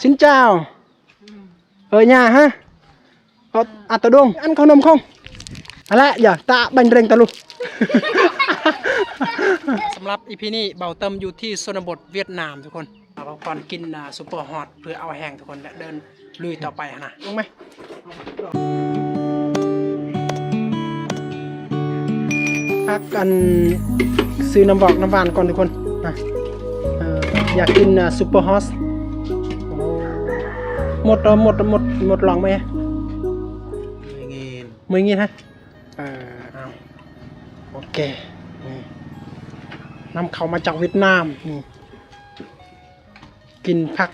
Xin chào. Ở nhà ha? Tao đung, ăn khâu nôm không? Lại giờ tạ bánh rừng tao luôn. สำหรับ EP นี้เบาเติมอยู่ที่ชนบทเวียดนามทุกคนเราก่อนกินซุปเปอร์ฮอตเพื่อเอาแห้งทุกคนและเดินลุยต่อไปนะลงไหมพักกันซื้อน้ำบอกน้ำหวานก่อนทุกคนนะอยากกินซุปเปอร์ฮอตหมดลองไหมไม่เงี้ยฮะเอาโอเคนำเขามาจากเวียดนามนี่กินผั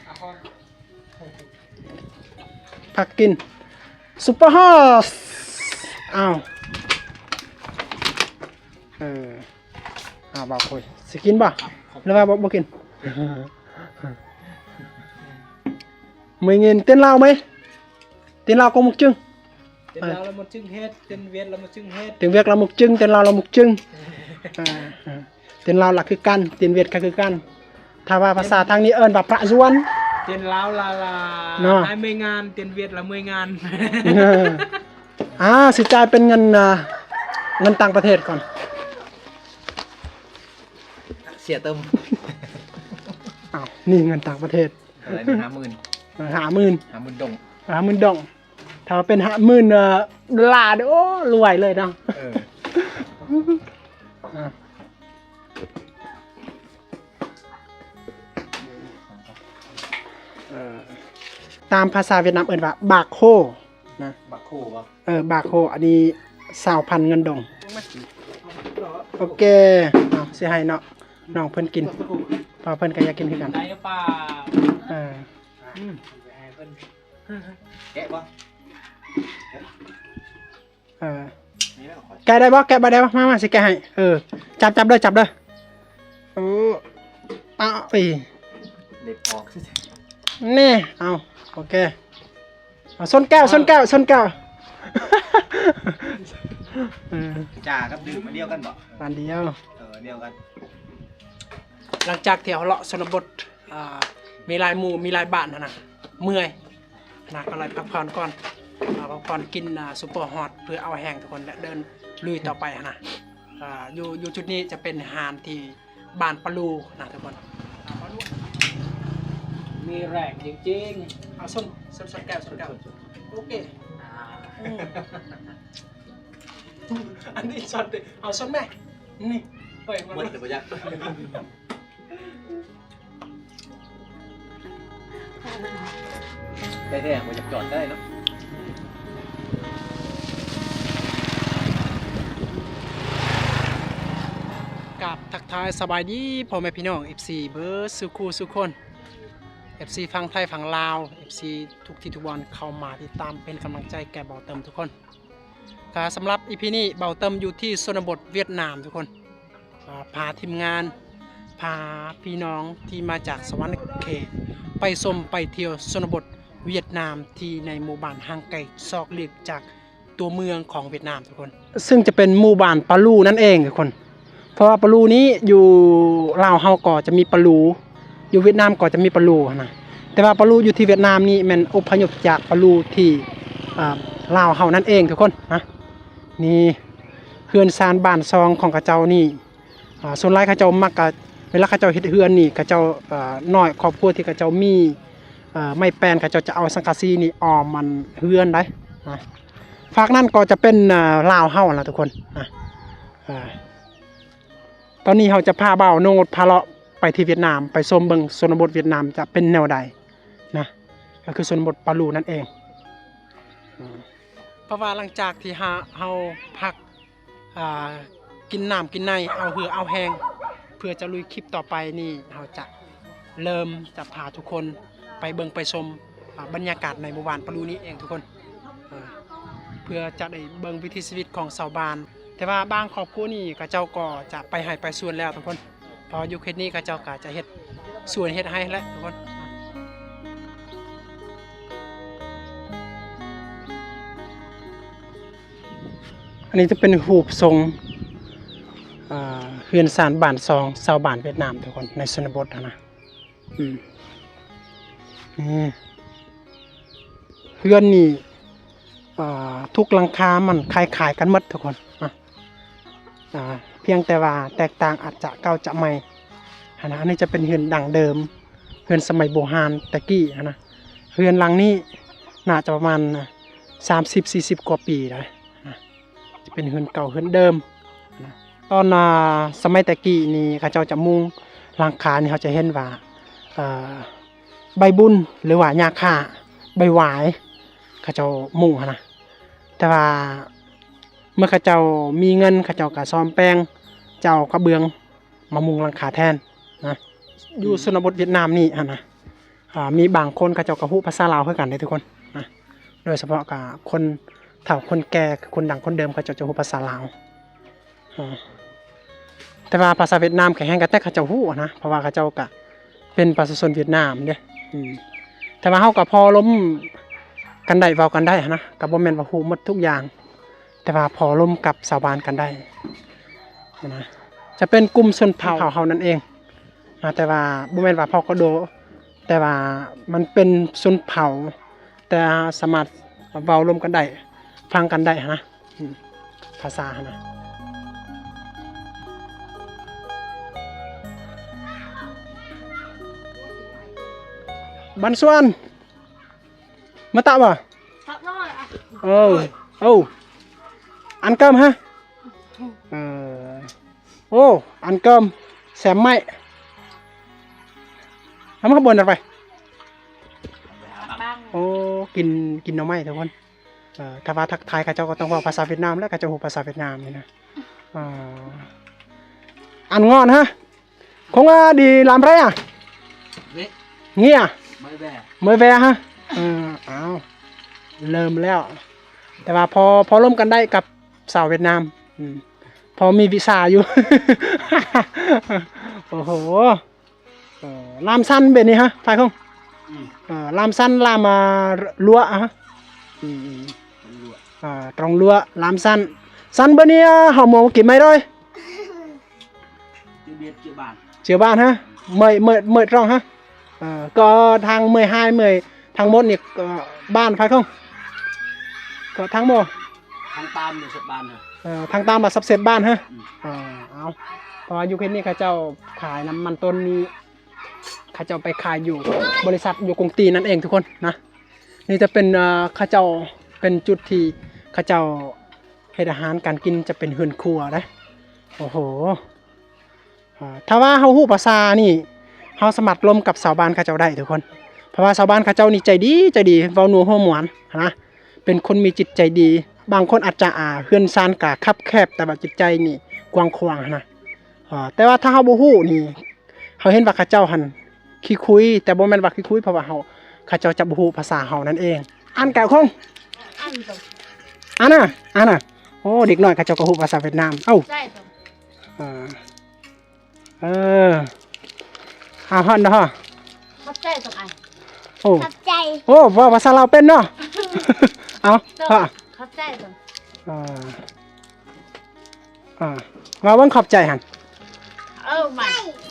กกินซุปเปอร์ฮอสอ้าวบอกคุยสิกินป่ะหรือว่าบอกกินไม่เงินเต้นลาวไหมเต้นลาวcó một chưng Tiền Lào là một chưng hết, tiền Việt là một chưng hết. Tiếng Việt là một chưng, tiền Lào là một chưng. Tiền Lào làคือกัน tiền Việt ก็คือกัน ถ้าว่าภาษาทางนี้เอิ้นว่าประจวน Tiền Lào là 20.000, tiền Việt là 10.000. สิจ่ายเป็นเงินต่างประเทศก่อน เสียเติม นี่เงินต่างประเทศ อะไรนี่50,000 ดงถ้าเป็น50,000ดอลลาร์โอ้รวยเลยเนาะตามภาษาเวียดนามเอิ้นว่าบากโคนะบากโคป่ะบากโคอันนี้20,000เงินดงโอเคสิให้เนาะน้องเพิ่นกินเพราะเพิ่นก็อยากกินคือกันได้หรือเปล่าแกะป่ะแกะได้บ่มาสิแกะให้จับเด้อเล็บออกนี่เอาโอเคส้นแก้วจ่ากับดื่มมาเดียวกันบ่อันเดียวเดียวกันหลังจากที่เราเลาะชนบทมีหลายหมู่มีหลายบ้านนะเมื่อยนะก็เลยพักผ่อนก่อนกินซุปเปอร์ฮอตเพื่อเอาแห้งทุกคนและเดินลุยต่อไปนะอยู่จุดนี้จะเป็นหาดที่บ้านปะลูนะทุกคนมีแรงจริงๆเอาส้นแก้วโอเคอันนี้ช็อตเอาส้นแม่นี่เฮ้ยมันจะประหยัดได้แท้ๆมันจะจอดได้เนาะกับทักทายสบายดีพ่อแม่พี่น้อง FC เบิร์ดสุคน FC ฝั่งไทยฝั่งลาว FC ทุกที่ทุกวันเข้ามาติดตามเป็นกำลังใจแก่เบาเติมทุกคนสำหรับ EP นี้เบาเติมอยู่ที่ชนบทเวียดนามทุกคนพาทีมงานพาพี่น้องที่มาจากสวรรค์เขตไปชมไปเที่ยวชนบทเวียดนามที่ในหมู่บ้านห่างไกลซอกเลียกจากตัวเมืองของเวียดนามทุกคนซึ่งจะเป็นหมู่บ้านปาลูนั่นเองทุกคนเพราะว่าปาลูนี้อยู่ลาวเฮาก็จะมีปาลูอยู่เวียดนามก็จะมีปาลูนะแต่ว่าปาลูอยู่ที่เวียดนามนี่มันอพยพจากปาลูที่ลาวเฮานั่นเองทุกคนนะนี่เฮือนซานบ้านซองของกระเจ้านี่ส่วนหลายกระเจ้ามักกะเวลากระเจ้าเฮ็ดเฮือนนี่กระเจ้าน้อยครอบครัวที่กระเจ้ามีไม่แปลนกระเจ้าจะเอาสังกะสีนี่ออมมันเฮือนได้นะฝากนั่นก็จะเป็นลาวเฮาล่ะทุกคนนะตอนนี้เราจะพาเบาโนดพาเลาะไปที่เวียดนามไปชมเบิ่งชนบทเวียดนามจะเป็นแนวใดนะก็คือชนบทปาลูนั่นเองเพราะว่าหลังจากที่เฮาพักกินน้ำกินในเอาเหือเอาแห้งเพื่อจะลุยคลิปต่อไปนี่เราจะเริ่มจะพาทุกคนไปเบิ่งไปชมบรรยากาศในหมู่บ้านปาลูนี้เองทุกคนเพื่อจะได้เบิ่งวิถีชีวิตของชาวบ้านแต่ว่าบางครอบครัวนี่กระเจ้าก็จะไปให้ไปส่วนแล้วทุกคนพออยู่เขตนี้กระเจ้าก็จะเฮ็ดส่วนเฮ็ดให้แล้วทุกคนอันนี้จะเป็นรูปทรงเฮือนซานบ้านซองชาวบ้านเวียดนามทุกคนในชนบทนะ นี่เฮือนนี่ทุกหลังคามันคล้ายๆกันหมดทุกคนเพียงแต่ว่าแตกต่างอาจจะเก่าจะใหม่อันนี้จะเป็นเฮือนดั้งเดิมเฮือนสมัยโบราณตะกี้นะเฮือนหลังนี้น่าจะประมาณ30-40 กว่าปีเลยจะเป็นเฮือนเก่าเฮือนเดิมนะตอนสมัยตะกี้นี่เขาเจ้าจะมุงหลังคานี่เขาจะเห็นว่าใบบุญหรือว่าหญ้าค่าใบหวายเขาเจ้ามุงนะแต่ว่าเมื่อเขาเจ้ามีเงินเขาเจ้าก็ซ่อมแปลงเจ้ากระเบื้องมามุงหลังคาแทนนะอยู่ชนบทเวียดนามนี่นะมีบางคนเขาเจ้าก็ฮู้ภาษาลาวเพื่อกันได้ทุกคนนะโดยเฉพาะกับคนเฒ่าคนแก่คนดังคนเดิมเขาเจ้าจะฮู้ภาษาลาวแต่ว่าภาษาเวียดนามแข็งแรงกันแต่เขาเจ้าฮู้นะเพราะว่าเขาเจ้าก็เป็นประชาชนเวียดนามเด้แต่ว่าเฮาก็พอล้มกันได้เว้ากันได้นะก็บ่แม่นว่าฮู้หมดทุกอย่างแต่ว่าพอล้มกับชาวบ้านกันได้นะจะเป็นกลุ่มชนเผ่าเฮานั่นเองนะแต่ว่าบ่แม่นว่าเผ่ากะโดแต่ว่ามันเป็นชนเผ่าแต่สามารถเว้าร่วมกันได้ฟังกันได้นะภาษานะบันส่วนมาตะบ่อันเกิมฮะโอ้อันเกิมแซมไหมทำข้าวบนอะไรไปโอ้กินหน่อไม้ทุกคนถ้าว่าทักทายข้าเจ้าก็ต้องว่าภาษาเวียดนามแล้วข้าเจ้าหูภาษาเวียดนามนี่นะอันงอนฮะคงดีลำไรอ่ะเงี้ยmới vềฮะอ้าวเริ่มแล้วแต่ว่าพอร่วมกันได้กับสาวเวียดนามพอมีวีซ่าอยู่ โอ้โหลามสั้นแบบนี้ฮะไปkhôngลามสั้นลามlúaฮะtrồng lúa làm săn bênนี้họ mổกี่mấy rồi chưa bàn ha mời trồng ha có tháng 12 tháng 1 นี่ban phải không có tháng 1 tháng 3 để sắp ban hả tháng 3มา sắp xếp ban ha เอาเพราะอยู่เขตนี้เขาเจ้าขายน้ำมันต้นนี้เขาเจ้าไปขายอยู่บริษัทอยู่กรุงตีนั่นเองทุกคนนะนี่จะเป็นเขาเจ้าเป็นจุดที่เขาเจ้าเฮ็ดอาหารการกินจะเป็นเฮือนครัวนะโอ้โหถ้าว่าเฮาฮู้ภาษานี่เฮาสมัครร่วมกับชาวบ้านเขาเจ้าได้ทุกคนเพราะว่าชาวบ้านเขาเจ้านี่ใจดีเว้านัวหัวหมวนนะเป็นคนมีจิตใจดีบางคนอาจจะเฮือนซานกะคับแคบแต่ว่าจิตใจนี่กว้างขวางนะแต่ว่าถ้าเฮาบ่ฮู้นี่เฮาเห็นว่าเขาเจ้าหั่นขี้คุยแต่บ่แม่นว่าขี้คุยเพราะว่าเขาเจ้าจะบ่ฮู้ภาษาเฮานั่นเองอ่านกะคงอ่านน่ะโอ้เด็กน้อยเขาเจ้าก็ฮู้ภาษาเวียดนามเอ้าฮอนเนาะขอบใจตรงไหนโอ้ขอบใจโอ้ว่าภาษาลาวเป็นเนาะเอาขอบใจตรงว่าวันขอบใจหั่นไม่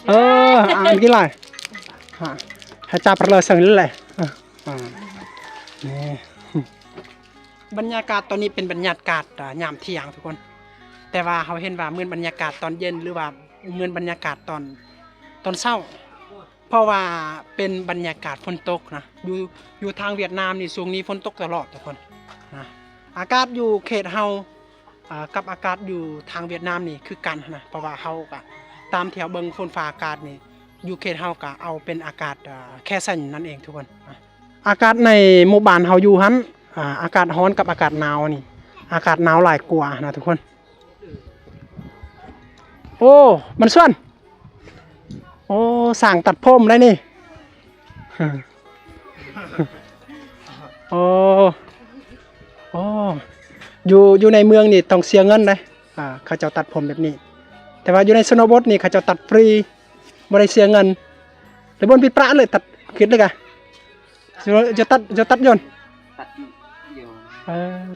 อ่านกี่ไรให้จับเลยสั่งเลยนี่บรรยากาศตอนนี้เป็นบรรยากาศยามเที่ยงทุกคนแต่ว่าเขาเห็นว่าเหมือนบรรยากาศตอนเย็นหรือว่าเหมือนบรรยากาศตอนเช้าเพราะว่าเป็นบรรยากาศฝนตกนะอยู่ทางเวียดนามนี่ช่วงนี้ฝนตกตลอดทุกคนนะอากาศอยู่เขตเฮากับอากาศอยู่ทางเวียดนามนี่คือกันนะเพราะว่าเฮาก็ตามแถวเบิงฝนฟ้าอากาศนี่อยู่เขตเฮาก็เอาเป็นอากาศแค่สั้นนั่นเองทุกคนอากาศในหมู่บ้านเฮาอยู่หันอากาศร้อนกับอากาศหนาวนี่อากาศหนาวหลายกว่านะทุกคนโอ้มันส่วนโอ้สั่งตัดผมได้นี่โอ้อยู่ในเมืองนี่ต้องเสียเงินเลยเขาจะตัดผมแบบนี้แต่ว่าอยู่ในชนบทนี่เขาจะตัดฟรีไม่ได้เสียเงินหรือบนผิดพระเลยตัดคิดเลยกันจะตัดโยน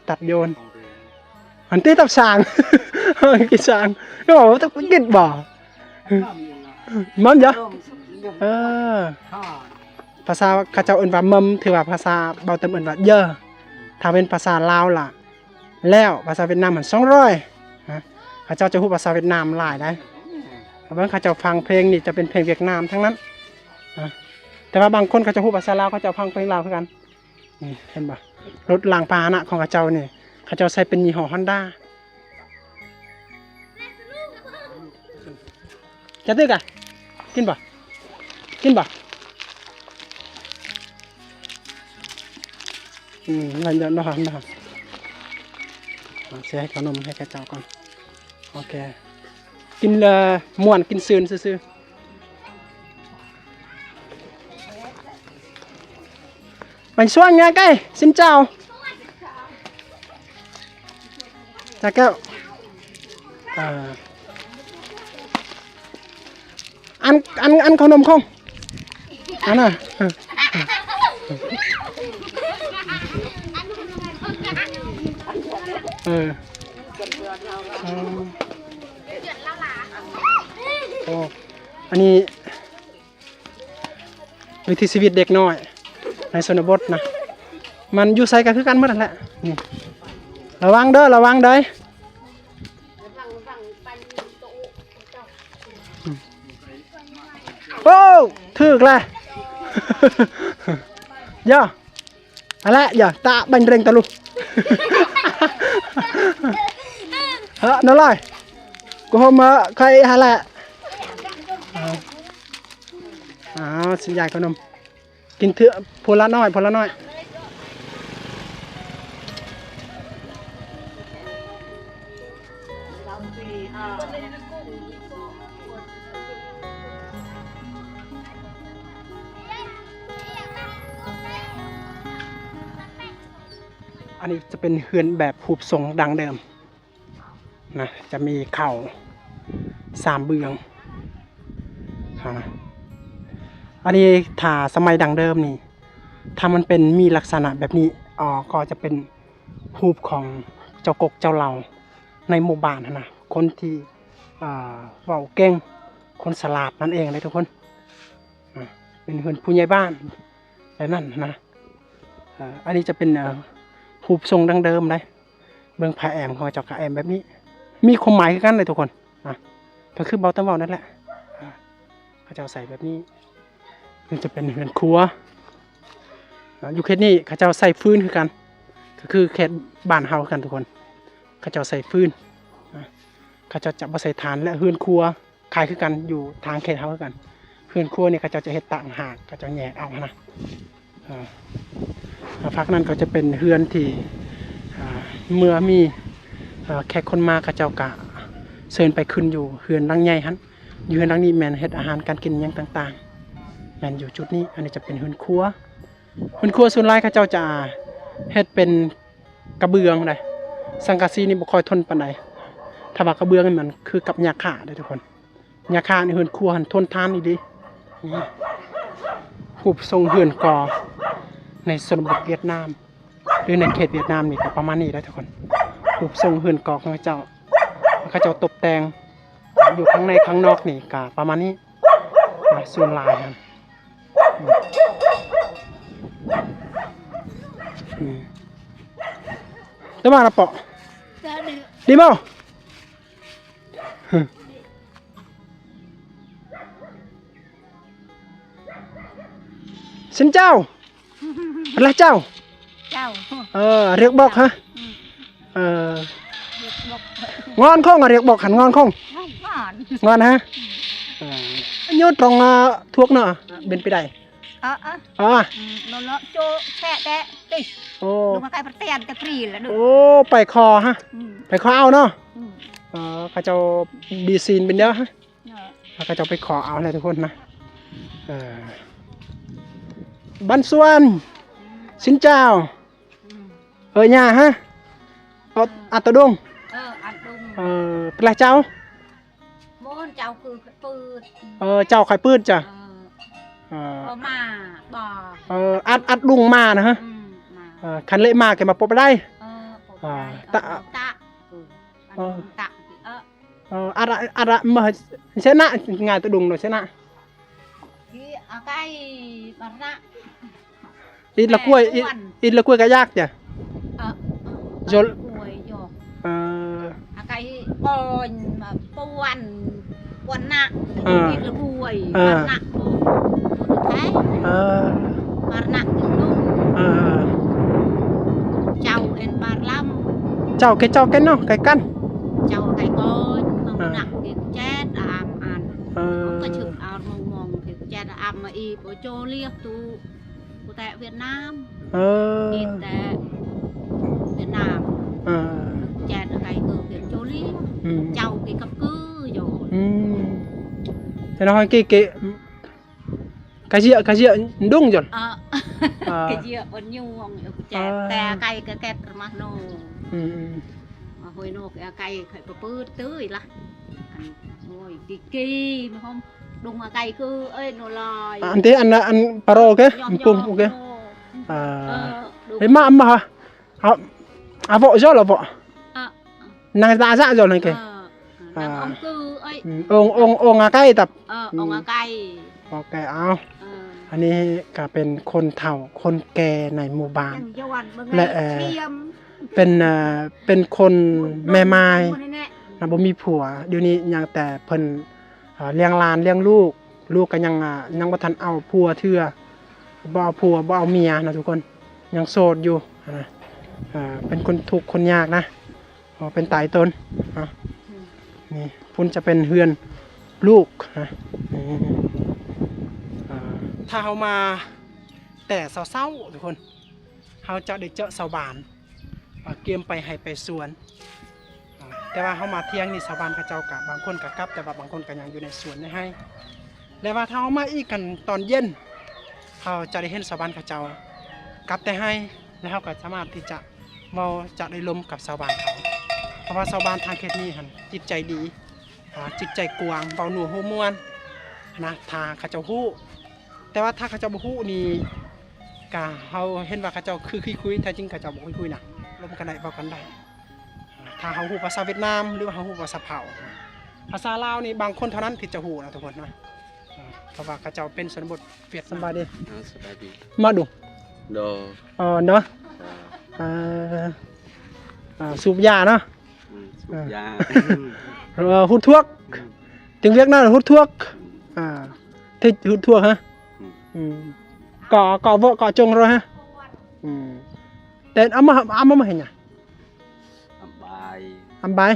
ตัดโยนอันที่ตัดสางกินสางก็บอกว่าต้องกินบ่มันเยอะ ภาษาเขาเจ้าเอิ้นว่ามึมถือว่าภาษาเบาเติมเอิ้นว่าเยอะถ้าเป็นภาษาลาวล่ะแล้วภาษาเวียดนามมัน200นะเขาเจ้าจะฮู้ภาษาเวียดนามหลายได้เพราะว่าเขาเจ้าฟังเพลงนี่จะเป็นเพลงเวียดนามทั้งนั้นนะแต่ว่าบางคนเขาจะฮู้ภาษาลาวเขาจะฟังเพลงลาวคือกันนี่เห็นบ่รถรางพาหนะของเขาเจ้านี่เขาเจ้าใช้เป็นยี่ห้อ Honda จะตึกอ่ะกินบ่กินบ่เราเดี๋ยวเราเสียให้ขนมให้แกเจ้าก่อนโอเคกินม่วนกินซื่นซื่อไปช่วยงานใกล้สินเจ้าจากแก้วอันขนมคงอันน่ะโอ้อันนี้วิถีชีวิตเด็กน้อยในชนบทนะมันอยู่ใส่กันคือกันหมดนั่นแหละระวังเด้อระวังเด้อโอ้ถึกเลยย่ออะไรย่อตาบันเร่งตะลุนั่นเลยกูมาใครอะไรสิยายขนมกินเถอะพลละน้อยอันนี้จะเป็นเฮือนแบบผูกทรงดังเดิมนะจะมีเข่า3เบื้องอันนี้ถ้าสมัยดังเดิมนี่ถ้ามันเป็นมีลักษณะแบบนี้ก็จะเป็นรูปของเจ้ากกเจ้าเหล่าในหมู่บ้านนะคนที่เว้าเก่งคนฉลาดนั่นเองเลยทุกคนเป็นเฮือนผู้ใหญ่บ้านแบบนั้นนะอันนี้จะเป็นรูปทรงดังเดิมเลยเบื้องผาแอมของเจ้าผาแอมแบบนี้มีความหมายกันเลยทุกคนก็คือเบาตะเบานั่นแหละเขาจะใส่แบบนี้มันจะเป็นเฮือนครัวอยู่เขตนี้เขาจะใส่ฟืนคือกันก็คือเขตบ้านเฮากันทุกคนเขาจะใส่ฟืนเขาจะบ่ใส่ฐานและเฮือนครัวคล้ายคือกันอยู่ทางเขตเฮาคือกันเฮือนครัวนี่เขาจะเฮ็ดต่างหากเขาจะแยกเอานะพักนั้นก็จะเป็นเฮือนที่เมื่อมีแขกคนมาเขาเจ้ากะเชิญไปขึ้นอยู่เฮือนหลังใหญ่ฮั่นอยู่เฮือนหลังนี้แม่นเฮ็ดอาหารการกินอย่างต่างๆแม่นอยู่จุดนี้อันนี้จะเป็นเฮือนครัวส่วนหลายเขาเจ้าจะเฮ็ดเป็นกระเบื้องได้สังกะสีนี่บ่ค่อยทนปานใดถ้าว่ากระเบื้องนี่มันคือกับหญ้าคาเด้อทุกคนหญ้าคาในเฮือนครัวหันทนทานอีดีนี่รูปทรงเฮือนกอในชนบทเวียดนามหรือในเขตเวียดนามนี่ก็ประมาณนี้ได้ทุกคนรูปทรงเฮือนกอของเขาเจ้าตกแต่งอยู่ข้างในข้างนอกนี่ก็ประมาณนี้ส่วนลายครับได้มาละเปาะดีมั้ยสินเจ้าอะไรเจ้าเรียกบอกฮะงอนข้องเรียกบอกหันงอนข้องงอนฮะยอดตรงทุกเนาะเป็นไปได้nó cho xe đẻ đi đúng là cái vật tiền cái free là được ไปคอฮะไปคอเอาเนาะเขาจะดีซีนเป็นเยอะฮะเขาจะไปขอเอาเลยทุกคนนะบันส่วนสินเจ้าnhàฮะอัตตดงเป็นไรเจ้าเจ้าคือปืนเจ้าไข่ปืนจ้ะมาบ่อัดลุงมานะฮะคันเละมาแกมาปบได้ตะอะไรมาเชนะงานตัวดุงหน่อยเชนะ cái bà ra อิดละกล้วยอิดละกล้วยก็ยากจ้ะ rồi vô เอ่อ cái con mà buồn buồn nặng Ờ. là bùi Ờ. bà nặng thế เอ่อ bà nặng thì luôn เอ่อ cháu em bà lâm เจ้าแกเนาะไก่กัน cháu cái con mà Ờ. nặng thì chết ăn ăn เอ่อ có chừng ăn mong thì chết ăn mà y bố chô liếc tu của tại Việt Nam เออ y tại Việt Nam เอ่อ chết ở cái cửa Việt chô liếc อืม cháu cái cấp cứ rồi อืมแต่น้อยเก๋กะเจียดุ้งจน cái gì vẫn nhuông ở chết Ờ.แต่cái kẹt mà nó อืม hồi nộp cây phải bự tưới là ngồi kỳ mà không đúng mà cây cứ ơi nó lòi อันที่อันปลาโรเกปุ่มโอเคเฮ้ยมาเอาvợ cho là vợ nàng ta dạ rồi này kì ông cứ ơi ông à cây tập ông à cây โอเคเอาอันนี้ก็เป็นคนเฒ่าคนแก่ในหมู่บ้าน และเป็นคนแม่ไม้นะบ่มีผัวเดี๋ยวนี้ยังแต่เพิ่นเลี้ยงหลานเลี้ยงลูกก็ยังบ่ทันเอาผัวเทื่อบ่เอาผัวบ่เอาเมียนะทุกคนยังโสดอยู่นะเป็นคนทุกข์คนยากนะเป็นตายตนนี่พุ่นจะเป็นเฮือนลูกนะถ้าเฮามาแต่เช้าๆทุกคนเฮาจะได้เจอชาวบ้านเกียมไปให้ไปสวนแต่ว่าเฮามาเที่ยงนี่ชาวบ้านเขาเจ้าก็บางคนก็กลับแต่ว่าบางคนก็ยังอยู่ในสวนให้แล้วว่าถ้าเฮามาอีกกันตอนเย็นเฮาจะได้เห็นชาวบ้านเขาเจ้ากลับแต่ให้แล้วเฮาก็สามารถที่จะเว้าจะได้ลมกับชาวบ้านเขาเพราะว่าชาวบ้านทางเขตนี้หั่นจิตใจดีจิตใจกว้างเว้าหนูฮู้ม่วนนะถ้าเขาเจ้าฮู้แต่ว่าถ้าเขาเจ้าบ่ฮู้นี่ก็เฮาเห็นว่าเขาเจ้าคือคุยแท้จริงเขาเจ้าบ่คุยนะลมกันได้เว้ากันได้ถ้าเฮาฮู้ภาษาเวียดนามหรือว่าเฮาฮู้ภาษาเผาภาษาลาวนี่บางคนเท่านั้นที่จะฮู้นะทุกคนนะเพราะว่าเขาเจ้าเป็นชนบทเวียดนามสบายดีมาดูเนาะสูบยาเนาะสูบยาhút thuốc tiếng Việt nào là hút thuốc thích hút thuốc hả có vợ có chồng rồi ha tên âm hình à âm bài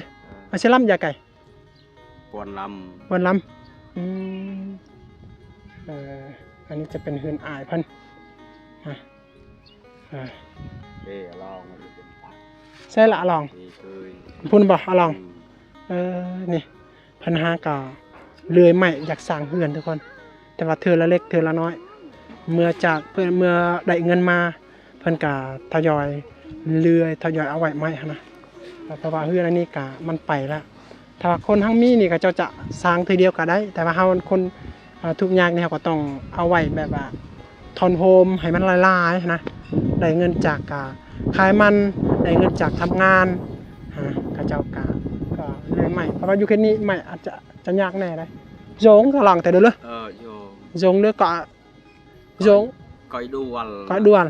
mà sẽ làm gì càyวันลำอันนี้จะเป็นเฮือนอายพันใช่ละลองพูดบ่ลองนี่พันหาก็เลื่อยใหม่อยากสร้างเฮือนทุกคนแต่ว่าเธอละเล็กเธอละน้อยเมื่อได้เงินมาเพิ่นก็ทยอยเลื่อยทยอยเอาไว้ใหม่นะเพราะว่าเฮือนอันนี้ก็มันไปแล้วถ้าคนทั้งมีนี่ก็เจ้าจะสร้างทีเดียวก็ได้แต่ว่าเฮาคนทุกอย่างนี่เฮาก็ต้องเอาไว้แบบว่าทอนโฮมให้มันลายๆนะได้เงินจากขายมันได้เงินจากทำงานก็เจ้าก็เลยใหม่เพราะว่าอยู่แค่นี้ใหม่อาจจะยากแน่เลยโยงก็ลองแต่เด้อเลยโยงเด้อก็โยงก้อยด้วน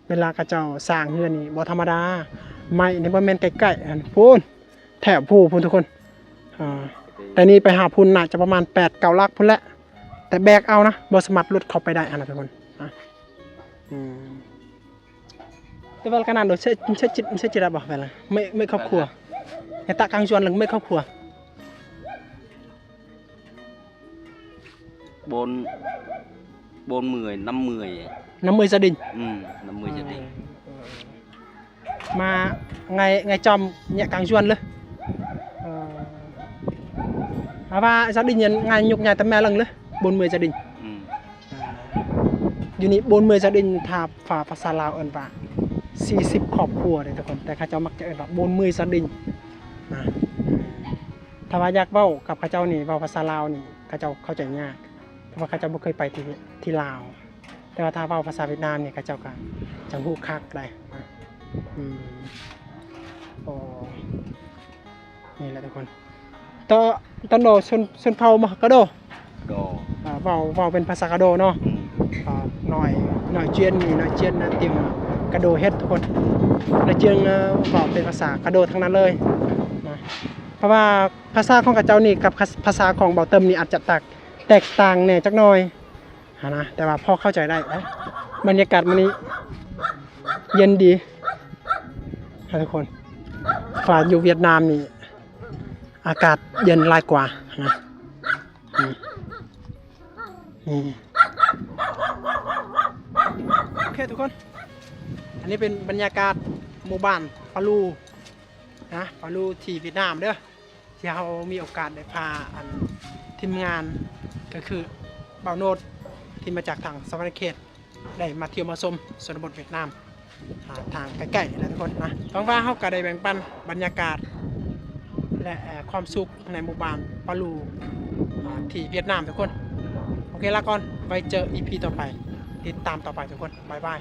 เวลากระเจ้าสร้างเฮือนนี่บ่ธรรมดาไม้นี่บ่แม่นใกล้ๆหั่นพูนแถบผู้พุ่นทุกคนแต่นี่ไปหาพุ่นน่าจะประมาณ8-9 ลักพุ่นแหละแต่แบกเอานะบ่สามารถรถเข้าไปได้หั่นนะทุกคนแต่ว่าขนาดโดยใช้จิตบ่เวลาไม่ครอบครัวไอ้ตะกลางชวนหลังไม่ครอบครัว50 gia đình 50 gia đình mà ngày chồng nhẹ càng chuanเลยvà gia đình ngày nhục nhà tầm mẹ lầnเลย 40 gia đình อยู่นี่40 gia đình ถ้าภาษาลาวเอิ้นว่า40 ครอบครัวเลยทุกคนแต่เขาเจ้ามักจะเอิ้นว่า40 gia đình นะถ้าว่าอยากเว้ากับเขาเจ้านี่เว้าภาษาลาวนี่เขาเจ้าเข้าใจยากเพราะว่าเขาเจ้าบ่เคยไปที่ลาวแต่ว่าถ้าเว้าภาษาเวียดนามนี่เขาเจ้าก็จังฮู้คักได้นี่แหละทุกคนตอนโดชนเผามาก็โด เว้าเป็นภาษากะโดเนาะหน่อยเจียนนี่หน่อยเจียนนะเตียงกะโดเฮ็ดทุกคนหน่อยเจียงเว้าเป็นภาษากะโดทั้งนั้นเลยนะเพราะว่าภาษาของกระเจ้านี่กับภาษาของเบาเติมนี่อาจจะแตกต่างแหน่จักหน่อยนะแต่ว่าพอเข้าใจได้นะบรรยากาศมื้อนี้เย็นดีทุกคนฝ่าอยู่เวียดนามนี่อากาศเย็นหลายกว่านะนี่โอเคทุกคนอันนี้เป็นบรรยากาศหมู่บ้านปาลูนะปาลูที่เวียดนามเด้อที่เรามีโอกาสได้พาทีมงานก็คือบ่าวโนดที่มาจากทางสวรรคเขตได้มาเที่ยวมาชมชนบทเวียดนามทางใกล้ๆนะทุกคนนะหวังว่าเราก็ได้แบ่งปันบรรยากาศและความสุขในหมู่บ้านปาลูที่เวียดนามทุกคนโอเคละก่อนไว้เจอ EP ต่อไปติดตามต่อไปทุกคนบ๊ายบาย